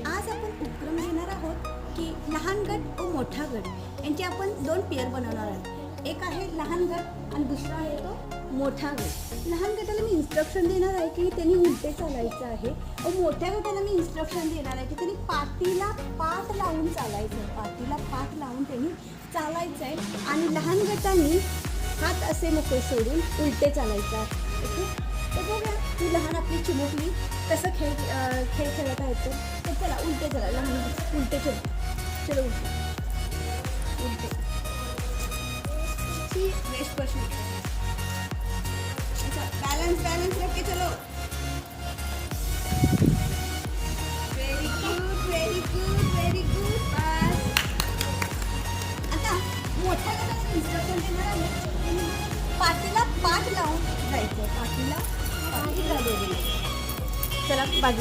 आज आपण उपक्रम घेणार आहोत की लहान गट व मोठा गट यांचे आपण 2 पेअर बनवणार आहोत. एक आहे लहान गट आणि दुसरा आहे तो मोठा गट. लहान गटाला मी इन्स्ट्रक्शन देणार आहे की त्यांनी उलटे चालायचं आहे व मोठ्या गटाला मी इन्स्ट्रक्शन देणार आहे की त्यांनी पाठीला पाठ लावून चालायचं आहे. पाठीला पाठ लावून त्यांनी चालायचं आहे आणि लहान गटाने हात असे मोकळे सोडून उलटे चालायचं आहे. ओके, तर बघा ती लहान आपली चिमुकली कसं खेळ खेळत आहेत. तर चला उलटे चला, लहान उलटे चलो उलटे रेस्ट पर बैलेंस रख के चलो. Very good. आता मोठ्या गटाचं इन्स्ट्रक्शन देणार आहे. पाठीला पाठ लावून जायचं. पाठीला पाठ लावून चला बाजू